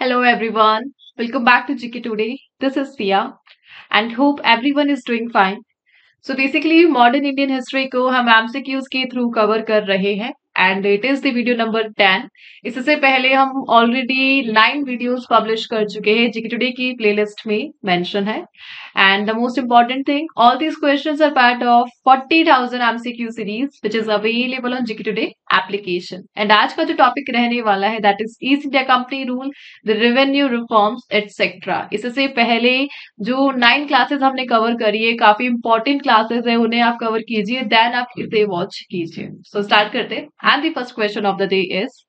Hello everyone. Welcome back to GK Today. This is Sia and hope everyone is doing fine. So basically modern Indian history को हम MCQs के through cover कर रहे हैं and it is the video number 10। इससे पहले हम already 9 videos publish कर चुके हैं जीके टुडे की प्लेलिस्ट में मेंशन है। And the most important thing, all these questions are part of 40,000 MCQ series which is available on GK today application. And आज का जो टॉपिक रहने वाला है that is East India company rule, the revenue reforms etcetera. इससे पहले जो 9 classes हमने कवर करी है, काफी इंपॉर्टेंट क्लासेस है, उन्हें आप कवर कीजिए, देन आप इसे वॉच कीजिए। सो स्टार्ट करते हैं and the first question of the day is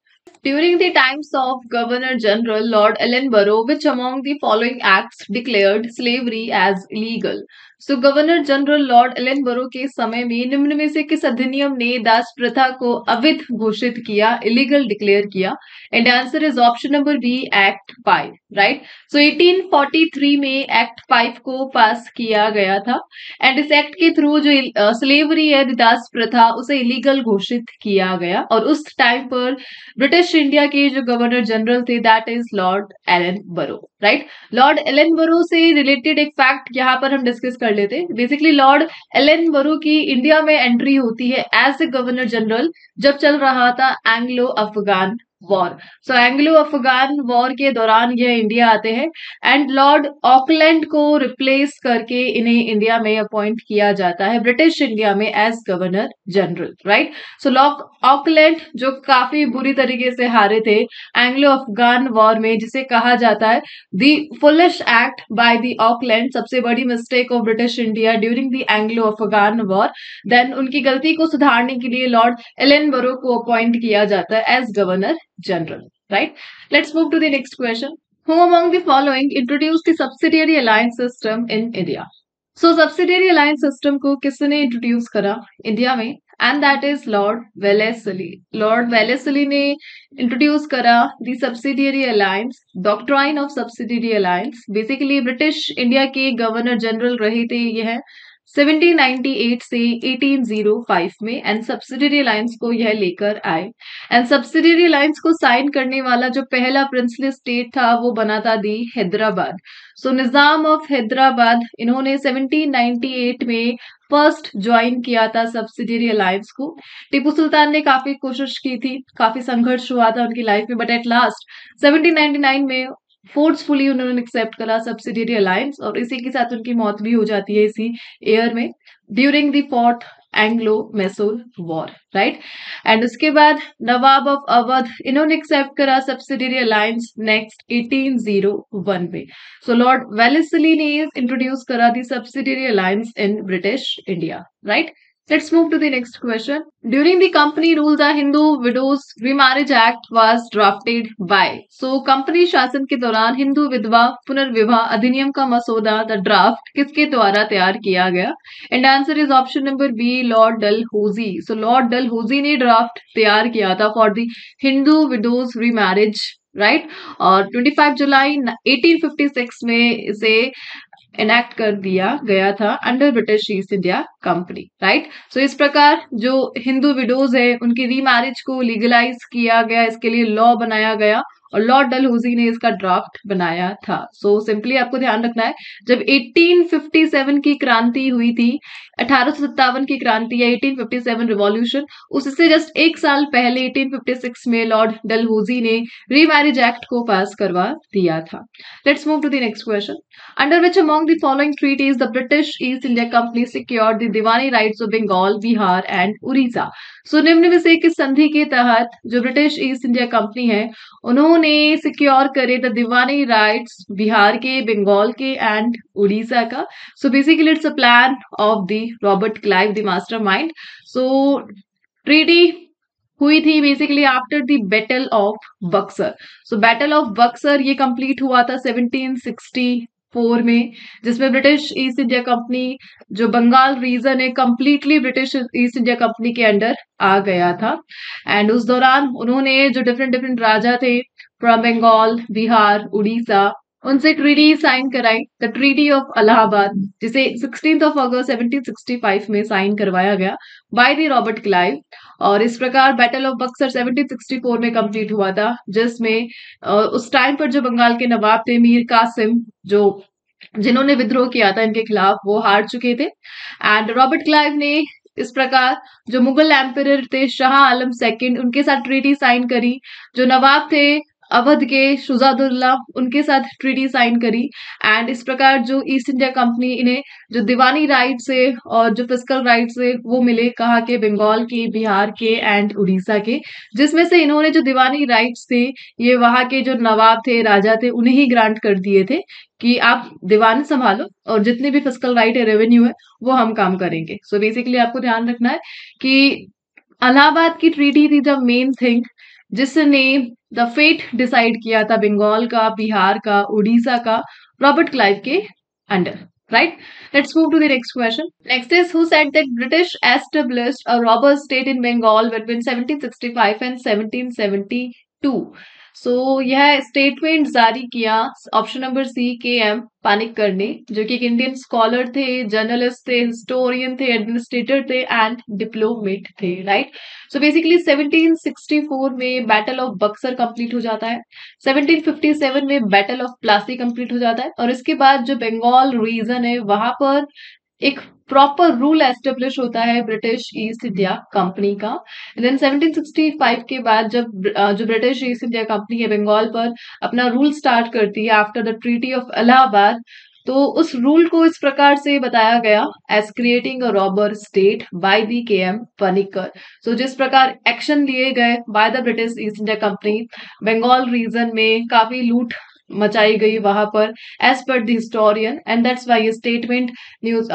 During the times of Governor General Lord Ellenborough, which among the following acts declared slavery as illegal? So governor general Lord Ellenborough के समय में निम्न में से किस अधिनियम ने दास प्रथा को अवैध घोषित किया, इलीगल डिक्लेयर किया? And answer is option number B, act 5, right. So 1843 में एक्ट 5 को पास किया गया था एंड इस एक्ट के थ्रू जो स्लेवरी है, दास प्रथा, उसे इलीगल घोषित किया गया। और उस टाइम पर ब्रिटिश इंडिया के जो गवर्नर जनरल थे that is Lord Ellenborough, right. Lord Ellenborough से रिलेटेड एक फैक्ट यहाँ पर हम डिस्कस कर लेते हैं। बेसिकली लॉर्ड एलेनबरो की इंडिया में एंट्री होती है एज ए गवर्नर जनरल जब चल रहा था एंग्लो अफगान वॉर। सो एंग्लो अफगान वॉर के दौरान यह इंडिया आते हैं एंड लॉर्ड ऑकलैंड को रिप्लेस करके इन्हें इंडिया में अपॉइंट किया जाता है ब्रिटिश इंडिया में एज गवर्नर जनरल, राइट। सो लॉर्ड ऑकलैंड जो काफी बुरी तरीके से हारे थे एंग्लो अफगान वॉर में, जिसे कहा जाता है the foolish act by the Auckland, सबसे बड़ी mistake of British India during the Anglo Afghan war. Then उनकी गलती को सुधारने के लिए लॉर्ड एलेनबरो को अपॉइंट किया जाता है as governor general, right? Let's move to the next question. Who among the following introduced the subsidiary alliance system in India? So subsidiary alliance system को किसने इंट्रोड्यूस करा इंडिया में? And that is Lord Wellesley. Lord Wellesley ने introduce करा the subsidiary alliance, doctrine of subsidiary alliance. Basically British India के governor general रहे थे यह 1798 से 1805 में एंड सब्सिडियरी अलायंस को यह लेकर आए। एंड सब्सिडियरी अलायंस को साइन करने वाला जो पहला प्रिंसली स्टेट था वो बना था दी हैदराबाद। सो निजाम ऑफ हैदराबाद इन्होंने 1798 में फर्स्ट ज्वाइन किया था सब्सिडियरी अलायंस को। टीपू सुल्तान ने काफी कोशिश की थी, काफी संघर्ष हुआ था उनकी लाइफ में, बट एट लास्ट 1799 में फोर्सफुली उन्होंने एक्सेप्ट करा सब्सिडियरी अलायंस और इसी के साथ उनकी मौत भी हो जाती है इसी ईयर में during the fourth Anglo Mysore war, right. And उसके बाद नवाब ऑफ अवध इन्होंने एक्सेप्ट करा सब्सिडियरी अलायंस नेक्स्ट 1801 में। सो लॉर्ड वेलेस्ली ने इंट्रोड्यूस करा दी subsidiary alliance in British India, right. Let's move to the next question. During the company rule, the Hindu Widows Remarriage Act was drafted by. So, company शासन के दौरान हिंदू विधवा पुनर्विवाह अधिनियम का मसौदा, द ड्राफ्ट, किसके द्वारा तैयार किया गया? And answer is option number B, Lord Dalhousie. So Lord Dalhousie ने ड्राफ्ट तैयार किया था for the Hindu widows remarriage, right. और 25 जुलाई 1856 में इसे एनेक्ट कर दिया गया था under British East India Company, right. So इस प्रकार जो हिंदू विडोज है उनकी रीमैरिज को लीगलाइज किया गया, इसके लिए लॉ बनाया गया और लॉर्ड डलहौजी ने इसका ड्राफ्ट बनाया था। सो सिंपली आपको ध्यान रखना है, जब 1857 की क्रांति हुई थी, 1857 की क्रांति या 1857 रिवॉल्यूशन, उससे जस्ट एक साल पहले 1856 में लॉर्ड डलहौजी ने रीमैरिज एक्ट को पास करवा दिया था। Let's move to the next question. Under which among the following treaties the British East India Company secured the Diwani rights of Bengal, Bihar and Orissa? सो निम्न में से किस संधि के तहत जो ब्रिटिश ईस्ट इंडिया कंपनी है उन्होंने सिक्योर करे द दीवानी राइट्स बिहार के, बंगाल के एंड उड़ीसा का? So basically it's a plan of the Robert Clive, the mastermind. So treaty हुई थी basically after the battle of Buxar. So battle of Buxar ये कंप्लीट हुआ था 1764 में, जिसमें ब्रिटिश ईस्ट इंडिया कंपनी जो बंगाल रीजन है completely British East India company के अंडर आ गया था। एंड उस दौरान उन्होंने जो डिफरेंट डिफरेंट राजा थे फ्रॉम बंगाल, बिहार, उड़ीसा, उनसे ट्रीटी साइन कराई, द ट्रीटी ऑफ इलाहाबाद, जिसे 16 अगस्त 1765 में साइन करवाया गया बाय द रॉबर्ट क्लाइव। और इस प्रकार बैटल ऑफ बक्सर 1764 में कंप्लीट हुआ था, जिसमें उस टाइम पर जो बंगाल के नवाब थे मीर कासिम, जो जिन्होंने विद्रोह किया था इनके खिलाफ, वो हार चुके थे। एंड रॉबर्ट क्लाइव ने इस प्रकार जो मुगल एम्परर थे शाह आलम सेकंड, उनके साथ ट्रीटी साइन करी। जो नवाब थे अवध के शुजादुल्ला, उनके साथ ट्रीटी साइन करी। एंड इस प्रकार जो ईस्ट इंडिया कंपनी इन्हें जो दीवानी राइट से और जो फिजिकल राइट से वो मिले, कहा के बंगाल के, बिहार के एंड उड़ीसा के, जिसमें से इन्होंने जो दीवानी राइट्स थे ये वहां के जो नवाब थे, राजा थे, उन्हें ही ग्रांट कर दिए थे कि आप दीवान संभालो और जितने भी फिजिकल राइट है, रेवेन्यू है, वो हम काम करेंगे। सो बेसिकली आपको ध्यान रखना है कि इलाहाबाद की ट्रीटी थी द मेन थिंग, जिसने द फेट डिसाइड किया था बंगाल का, बिहार का, उड़ीसा का, रॉबर्ट क्लाइव के under. Right, let's move to the next question. Next is who said that British established a robber state in Bengal between 1765 and 1772। So यह statement जारी किया ऑप्शन नंबर सी के एम पानिक्कर ने, जो कि एक इंडियन स्कॉलर थे, जर्नलिस्ट थे, हिस्टोरियन थे, एडमिनिस्ट्रेटर थे एंड डिप्लोमेट थे। राइट, सो बेसिकली 1764 में बैटल ऑफ बक्सर कंप्लीट हो जाता है, 1757 में बैटल ऑफ प्लासी कंप्लीट हो जाता है, और इसके बाद जो बंगाल रीजन है वहां पर एक प्रॉपर रूल एस्टेब्लिश होता है ब्रिटिश ईस्ट इंडिया कंपनी का। देन 1765 के बाद जब जो ब्रिटिश ईस्ट इंडिया कंपनी है बंगाल पर अपना रूल स्टार्ट करती है after the treaty of Allahabad, तो उस रूल को इस प्रकार से बताया गया as creating a robber state by the K M Panikkar. So जिस प्रकार एक्शन लिए गए by the British East India company, Bengal region में काफी लूट मचाई गई वहां पर, as per the historian, and that's why ये स्टेटमेंट न्यूज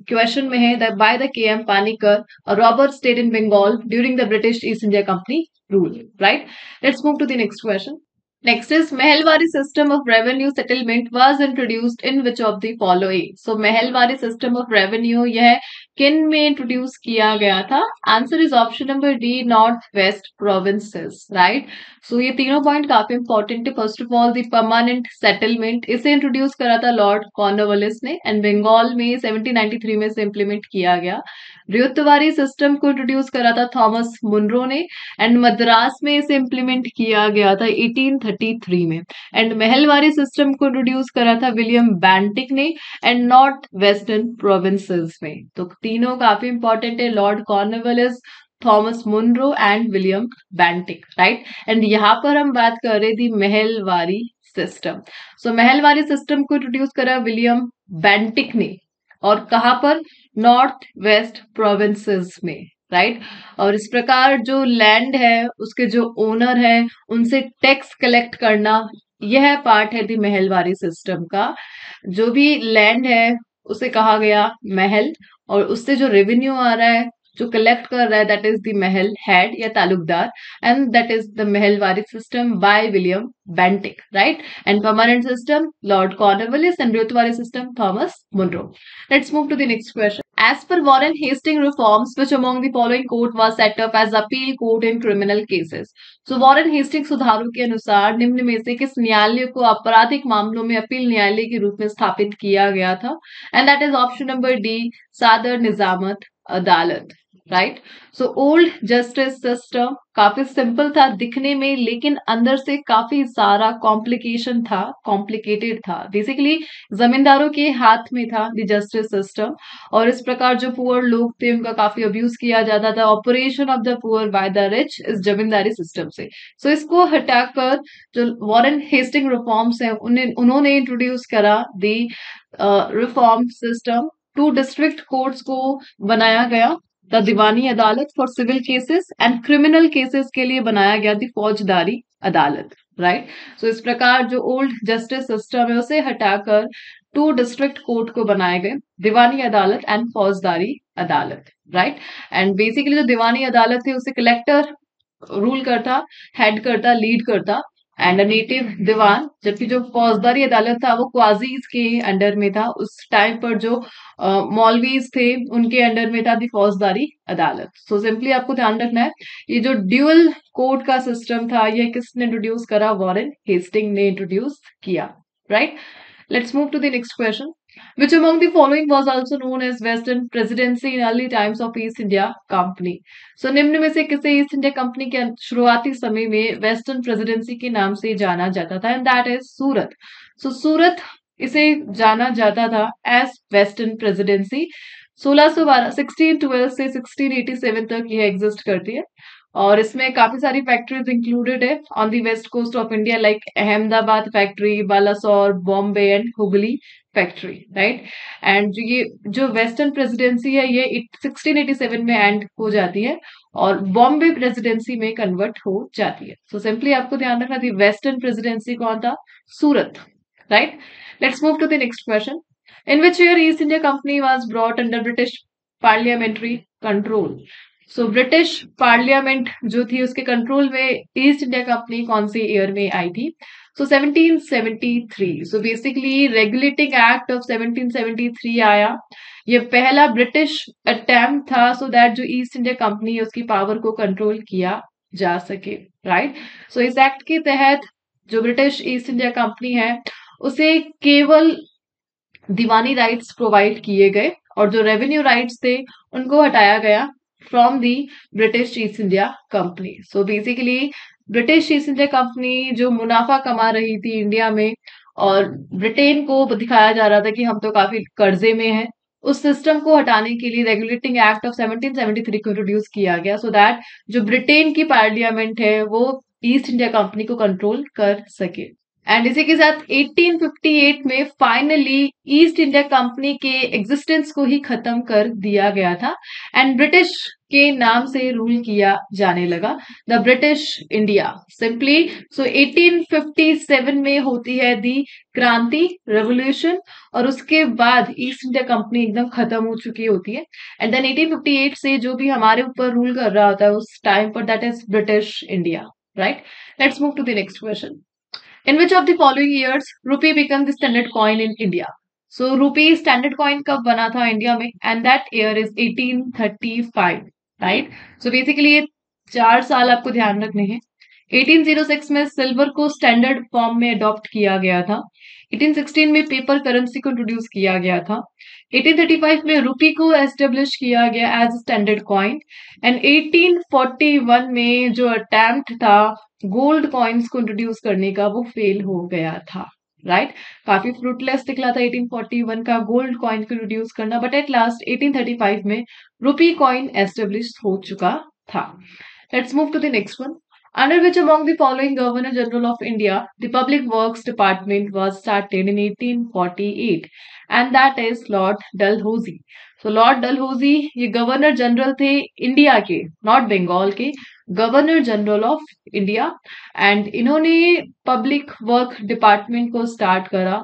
क्वेश्चन में है that by the K M Panikkar a robber state in Bengal during the British East India company rule. Right, let's move to the next question. Next is Mehelwari system of revenue settlement was introduced in which of the following? So Mehelwari system of revenue यह किन में introduce किया गया था? Answer is option number D, North waste provinces. Right, so ये तीनों point काफी important है। First of all the permanent settlement, इसे इंट्रोड्यूस करा था लॉर्ड कॉर्नवालिस ने, एंड बंगाल में 1793 में से इंप्लीमेंट किया गया। रियुतवारी सिस्टम को इंट्रोड्यूस करा था थॉमस मुनरो ने, एंड मद्रास में इसे इंप्लीमेंट किया गया था 1833 में। एंड महलवारी सिस्टम को इंट्रोड्यूस करा था विलियम बैंटिक ने, एंड नॉर्थ वेस्टर्न प्रोविंसेस में। तो तीनों काफी इंपॉर्टेंट है, Lord Cornwallis, Thomas Munro and William Bentinck. Right, and यहाँ पर हम बात कर रहे थी Mahalwari system. So Mahalwari system को इंट्रोड्यूस करा विलियम बैंटिक ने, और कहाँ पर? नॉर्थ वेस्ट प्रोविंसेस में। राइट, और इस प्रकार जो लैंड है उसके जो ओनर है उनसे टैक्स कलेक्ट करना, यह पार्ट है दी महलवारी सिस्टम का। जो भी लैंड है उसे कहा गया महल, और उससे जो रेवेन्यू आ रहा है, जो कलेक्ट कर रहा है, that is the mahal head या talukdar, and that is the mahalwari system by William Bentinck. Right, and permanent system Lord Cornwallis, and ryotwari system Thomas Munro. Let's move to the next question. As per Warren Hastings reforms, which among the following court was set up as appeal court in criminal cases? So Warren Hastings सुधारों के अनुसार निम्न में से किस न्यायालय को आपराधिक मामलों में अपील न्यायालय के रूप में स्थापित किया गया था? And that is option number D, सादर निजामत अदालत। Right, so old justice system काफी सिंपल था दिखने में, लेकिन अंदर से काफी सारा कॉम्प्लिकेशन था, कॉम्प्लिकेटेड था। बेसिकली जमींदारों के हाथ में था द जस्टिस सिस्टम, और इस प्रकार जो पुअर लोग थे उनका काफी अब्यूज किया जाता था। Operation of the poor by the rich इस जमींदारी सिस्टम से। सो इसको हटाकर जो वॉरेन हेस्टिंग रिफॉर्म्स है उन्होंने इंट्रोड्यूस करा the reform system. 2 district courts को बनाया गया, the Diwani Adalat for civil cases, and criminal cases के लिए बनाया गया दी फौजदारी अदालत। राइट, सो इस प्रकार जो ओल्ड जस्टिस सिस्टम है उसे हटाकर 2 डिस्ट्रिक्ट कोर्ट को बनाए गए, दीवानी अदालत एंड फौजदारी अदालत। राइट, एंड बेसिकली जो दीवानी अदालत थी उसे कलेक्टर रूल करता, हेड करता, लीड करता, एंड नेटिव दीवान, जबकि जो फौजदारी अदालत था वो क्वाजीज के अंडर में था। उस टाइम पर जो मौलवीज थे उनके अंडर में था दी फौजदारी अदालत। सो सिंपली आपको ध्यान रखना है, ये जो ड्यूअल कोर्ट का सिस्टम था यह किसने इंट्रोड्यूस करा? वॉरेन हेस्टिंग ने इंट्रोड्यूस किया। right? Let's move to the next question. Which among the following was also known as Western Presidency in early times of East India Company? So निम्न में से किसे ईस्ट इंडिया कंपनी के शुरुआती समय में वेस्टर्न प्रेसिडेंसी के नाम से जाना जाता था? एंड दैट इज सूरत. सो सूरत इसे जाना जाता था एज वेस्टर्न प्रेसिडेंसी. 1612 1612 से 1687 तक यह एग्जिस्ट करती है और इसमें काफी सारी फैक्ट्रीज इंक्लूडेड है on the west coast of India, like Ahmedabad factory, Balasore, Bombay and Hooghly factory, right. And ये जो वेस्टर्न प्रेसिडेंसी है ये 1687 में एंड हो जाती है और बॉम्बे प्रेसिडेंसी में कन्वर्ट हो जाती है. सो सिंपली आपको ध्यान रखना थी वेस्टर्न प्रेसिडेंसी कौन था? Surat, right. Let's move to the next question. In which year East India Company was brought under British parliamentary control? So British parliament जो थी उसके कंट्रोल में ईस्ट इंडिया कंपनी कौन से ईयर में आई थी? सो 1773. So basically regulating act of 1773 आया. ये पहला ब्रिटिश अटेम्प्ट था सो दैट जो ईस्ट इंडिया कंपनी है उसकी पावर को कंट्रोल किया जा सके, राइट. सो इस एक्ट के तहत जो ब्रिटिश ईस्ट इंडिया कंपनी है उसे केवल दीवानी राइट्स प्रोवाइड किए गए और जो रेवेन्यू राइट्स थे उनको हटाया गया from the British East India company. So basically British East India company जो मुनाफा कमा रही थी इंडिया में और ब्रिटेन को दिखाया जा रहा था कि हम तो काफी कर्जे में हैं, उस सिस्टम को हटाने के लिए रेगुलेटिंग एक्ट ऑफ 1773 को इंट्रोड्यूस किया गया सो दैट जो ब्रिटेन की पार्लियामेंट है वो ईस्ट इंडिया कंपनी को कंट्रोल कर सके. एंड इसी के साथ 1858 में फाइनली ईस्ट इंडिया कंपनी के एग्जिस्टेंस को ही खत्म कर दिया गया था एंड ब्रिटिश के नाम से रूल किया जाने लगा, द ब्रिटिश इंडिया सिंपली. सो 1857 में होती है दी क्रांति रेवोल्यूशन और उसके बाद ईस्ट इंडिया कंपनी एकदम खत्म हो चुकी होती है एंड देन 1858 से जो भी हमारे ऊपर रूल कर रहा होता है उस टाइम पर that is British India, right. Let's move to the next question. In which of the following years rupee became the standard coin in India? So rupee standard coin कब बना था इंडिया में? And that year is 1835, right? So basically ये 4 साल आपको ध्यान रखने हैं. 1806 में सिल्वर को स्टैंडर्ड फॉर्म में अडॉप्ट किया गया था. 1816 में पेपर करेंसी को इंट्रोड्यूस किया गया था. 1835 में रुपी को एस्टेब्लिश किया गया एज स्टैंडर्ड कॉइन एंड 1841 में जो अटेम्प्ट था गोल्ड कॉइन्स को इंट्रोड्यूस करने का वो फेल हो गया था, राइट. काफी फ्रूटलेस निकला था 1841 का गोल्ड कॉइन को इंट्रोड्यूस करना बट एट लास्ट 1835 में रुपी कॉइन एस्टेब्लिश हो चुका था. Let's move to the next one. Under which among the following Governor General of India the Public Works Department was started in 1848? And that is Lord Dalhousie. So Lord Dalhousie ये governor general थे India के, not Bengal के, governor general of India and इन्होंने public work department को start करा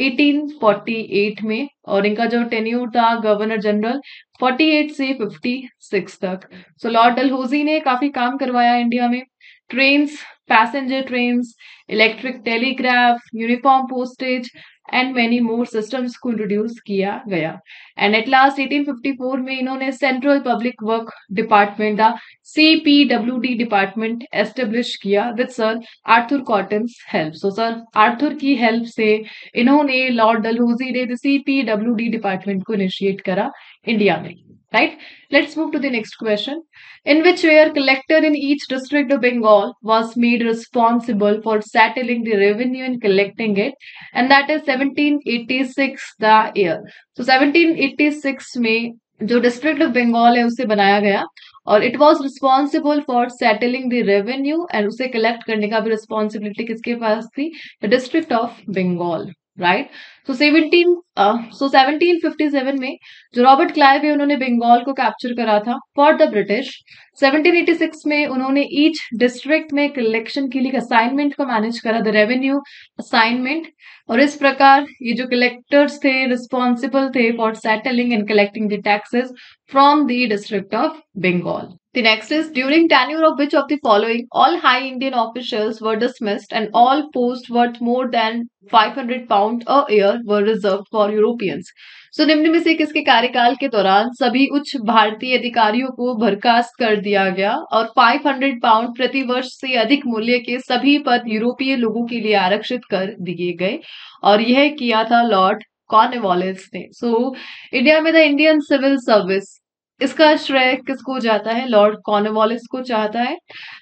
1848 में और इनका जो टेन्यूर था गवर्नर जनरल 48 से 56 तक. सो लॉर्ड डलहौजी ने काफी काम करवाया इंडिया में. Trains, passenger trains, electric telegraph, uniform postage and many more systems को इंट्रोड्यूस किया गया एंड एट लास्ट 1854 में इन्होंने central public work department the CPWD department establish किया with sir Arthur Cotton's help. So sir Arthur की help से इन्होंने Lord Dalhousie ने द CPWD डिपार्टमेंट को इनिशिएट करा इंडिया में, right. Let's move to the next question. In which year collector in each district of Bengal was made responsible for settling the revenue and collecting it? And that is 1786 the year. So 1786 में जो district of Bengal है उसे बनाया गया और it was responsible for settling the revenue and उसे collect करने का भी रिस्पॉन्सिबिलिटी किसके पास थी? The district of Bengal, right. So 1757 में जो रॉबर्ट क्लाइव है उन्होंने बंगाल को कैप्चर करा था फॉर द ब्रिटिश. 1786 में उन्होंने ईच डिस्ट्रिक्ट में कलेक्शन के लिए असाइनमेंट को मैनेज करा, द रेवेन्यू असाइनमेंट. और इस प्रकार ये जो कलेक्टर्स थे रिस्पॉन्सिबल थे for settling and collecting the taxes from the district of Bengal. The next is during tenure of which of the following all high Indian officials were dismissed and all posts worth more than £500 a year were reserved for for Europeans. So निम्न में से किसके कार्यकाल के दौरान सभी उच्च भारतीय अधिकारियों को बर्खास्त कर दिया गया और 500 पाउंड प्रति वर्ष से अधिक मूल्य के सभी पद यूरोपीय लोगों के लिए आरक्षित कर दिए गए, और यह किया था लॉर्ड कॉर्नवालिस ने। सो इंडिया में द इंडियन सिविल सर्विस, इसका श्रेय किसको जाता है? लॉर्ड कॉर्नवालिस को चाहता है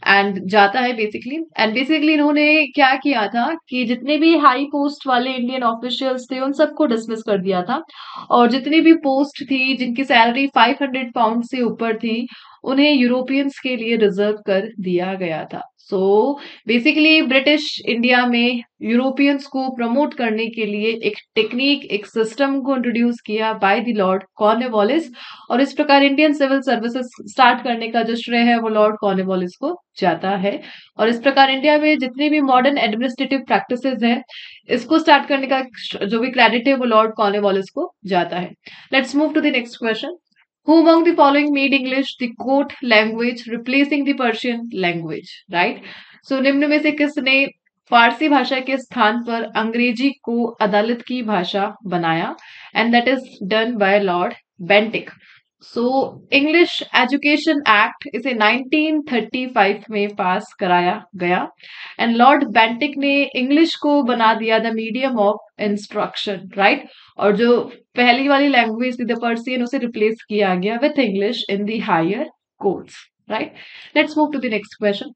एंड जाता है बेसिकली इन्होंने क्या किया था कि जितने भी हाई पोस्ट वाले इंडियन ऑफिशियल्स थे उन सबको डिसमिस कर दिया था, और जितनी भी पोस्ट थी जिनकी सैलरी 500 पाउंड से ऊपर थी उन्हें यूरोपियंस के लिए रिजर्व कर दिया गया था। सो बेसिकली ब्रिटिश इंडिया में यूरोपियंस को प्रमोट करने के लिए एक टेक्निक, एक सिस्टम को इंट्रोड्यूस किया बाय द लॉर्ड कॉर्नवालिस, और इस प्रकार इंडियन सिविल सर्विसेज स्टार्ट करने का जो श्रेय है वो लॉर्ड कॉर्नवालिस को जाता है। और इस प्रकार इंडिया में जितनी भी मॉडर्न एडमिनिस्ट्रेटिव प्रैक्टिसेस हैं इसको स्टार्ट करने का जो भी क्रेडिट है वो लॉर्ड कॉर्नवालिस को जाता है। Let's move to the next question. Who among the following made English the court language, replacing the Persian language? Right? So निम्न में से किसने फारसी भाषा के स्थान पर अंग्रेजी को अदालत की भाषा बनाया? And that is done by Lord Bentinck. So English education act इसे 1935 में पास कराया गया एंड लॉर्ड बेंटिक ने इंग्लिश को बना दिया the medium of instruction, right? और जो पहली वाली लैंग्वेज थी द पर्सियन उसे रिप्लेस किया गया with English in the higher courts, right? Let's move to the next question.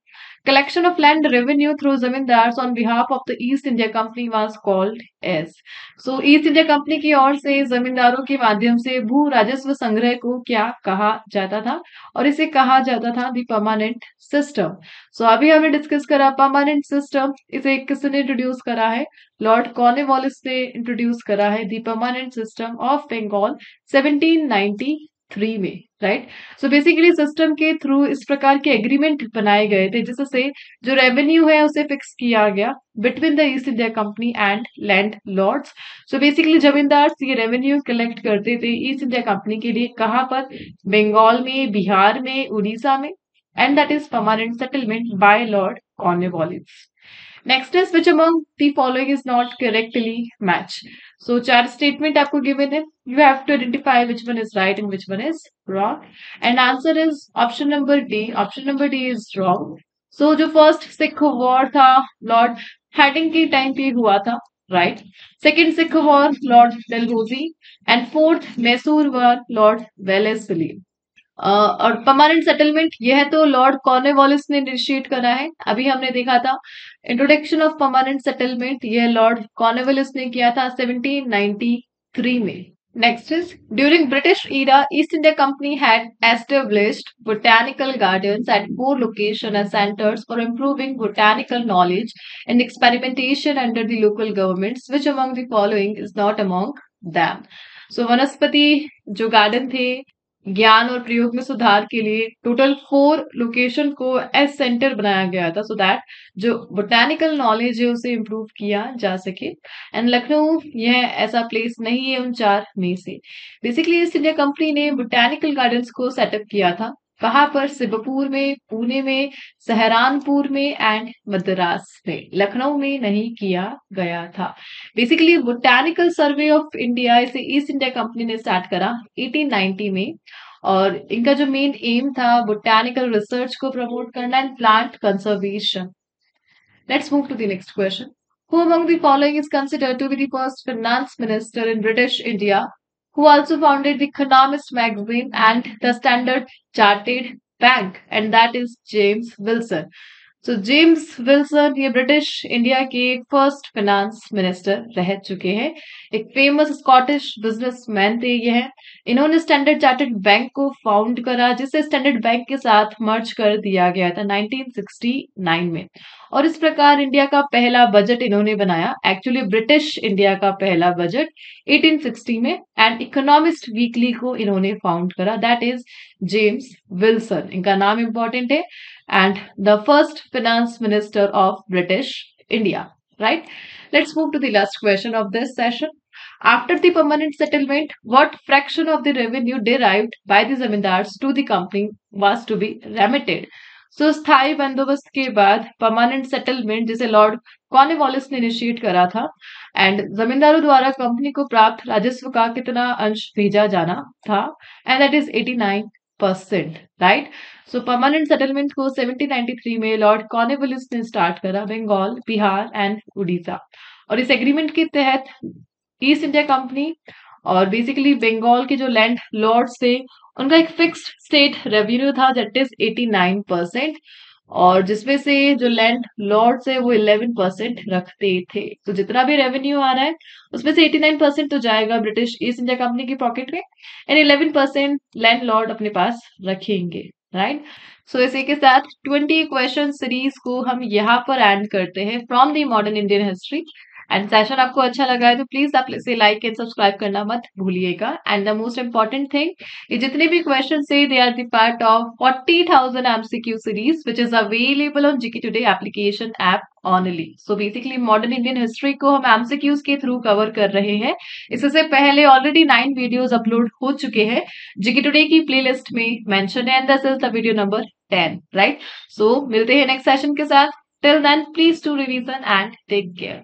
Collection of land revenue through zamindars on behalf of the East India Company was called as. So east India company की ओर से जमींदारों के माध्यम से भू राजस्व संग्रह को क्या कहा जाता था? और इसे कहा जाता था द परमानेंट सिस्टम। सो अभी हमने डिस्कस करा परमानेंट सिस्टम, इसे किसने इंट्रोड्यूस करा है? लॉर्ड कॉर्नवालिस ने इंट्रोड्यूस करा है the permanent system of Bengal 1793 में, राइट? सो बेसिकली सिस्टम के थ्रू इस प्रकार के एग्रीमेंट बनाए गए थे जिससे जो रेवेन्यू है उसे फिक्स किया गया between the East India Company and landlords. So basically zamindar ये रेवेन्यू कलेक्ट करते थे ईस्ट इंडिया कंपनी के लिए, कहाँ पर? बंगाल में, बिहार में, उड़ीसा में, and that is permanent settlement by Lord Cornwallis. Next is which among the following is not correctly match. So चार स्टेटमेंट आपको गिवन है, you have to identify which one is right and which one is wrong, and answer is option number D. Option number D is wrong. So जो first Sikh war था Lord heading के time पे हुआ था, right? Second Sikh war Lord Dalhousie, and fourth Mysore war Lord Wellesley. और permanent settlement यह तो Lord Cornwallis ने इनिशिएट करा है, अभी हमने देखा था इंट्रोडक्शन ऑफ परमानेंट सेटलमेंट यह लॉर्ड कॉर्नवालिस ने किया था 1793 में। Next is, during British era, East India Company had established botanical gardens at 4 locations as centers for improving botanical knowledge and experimentation under the local governments. Which among the following is not among them? So वनस्पति जो garden थे ज्ञान और प्रयोग में सुधार के लिए टोटल 4 लोकेशन को एज सेंटर बनाया गया था सो दैट जो बोटेनिकल नॉलेज है उसे इम्प्रूव किया जा सके, एंड लखनऊ यह ऐसा प्लेस नहीं है उन 4 में से। बेसिकली ईस्ट इंडिया कंपनी ने बोटेनिकल गार्डन्स को सेटअप किया था, कहाँ पर? सिबपुर में, पुणे में, सहारनपुर में एंड मद्रास में, लखनऊ में नहीं किया गया था। Basically botanical survey of India इसे ईस्ट इंडिया कंपनी ने स्टार्ट करा 1890 में, और इनका जो मेन एम था बोटेनिकल रिसर्च को प्रमोट करना and plant conservation. Let's move to the next question. Who among the following is considered to be the first finance minister in British India, who also founded the Economist magazine and the Standard Chartered Bank, and that is James Wilson. So James Wilson ये British India के first finance minister रह चुके हैं, एक famous Scottish businessman थे ये हैं। इन्होंने स्टैंडर्ड चार्टर्ड बैंक को फाउंड करा जिसे स्टैंडर्ड बैंक के साथ मर्ज कर दिया गया था 1969 में, और इस प्रकार इंडिया का पहला बजट इन्होंने बनाया, एक्चुअली ब्रिटिश इंडिया का पहला बजट 1860 में, एंड इकोनॉमिस्ट वीकली को इन्होंने फाउंड करा, दैट इज जेम्स विल्सन, इनका नाम इंपॉर्टेंट है, and the first finance minister of British India, right? Let's move to the last question of this session. After the permanent settlement, what fraction of the revenue derived by the zamindars to the company was to be remitted? सो स्थायी बंदोबस्त के बाद permanent settlement जिसे Lord Cornwallis ने initiate करा था, and जमींदारों द्वारा कंपनी को प्राप्त राजस्व का कितना अंश भेजा जाना था, and that is 89%, right. So permanent settlement को 1793 में लॉर्ड कॉर्नवालिस ने स्टार्ट करा बंगाल, बिहार एंड उड़ीसा, और इस एग्रीमेंट के तहत ईस्ट इंडिया कंपनी और बेसिकली बंगाल के जो लैंड लॉर्ड्स थे उनका एक फिक्स्ड स्टेट रेवेन्यू था दैट इज 89%, और जिसमें से जो लैंड लॉर्ड्स है वो 11% रखते थे। तो जितना भी रेवेन्यू आ रहा है उसमें से 89% तो जाएगा ब्रिटिश ईस्ट इंडिया कंपनी की पॉकेट में, एंड 11% लैंड लॉर्ड अपने पास रखेंगे, राइट। सो इसी के साथ 20 क्वेश्चन सीरीज को हम यहाँ पर एंड करते हैं from the modern Indian history. And session आपको अच्छा लगा है तो प्लीज आप इसे लाइक एंड सब्सक्राइब करना मत भूलिएगा। And the most important thing, ये जितने भी क्वेश्चन है they are the part of 40,000 MCQ series which is available on GK today application app only. So basically modern Indian history को हम एमसीक्यूज के थ्रू कवर कर रहे हैं। इससे पहले ऑलरेडी 9 वीडियोस अपलोड हो चुके हैं जीके टुडे की प्लेलिस्ट में मेंशन है, and this is the video number 10, right. So मिलते हैं नेक्स्ट सेशन के साथ। Till then please do revision and take care.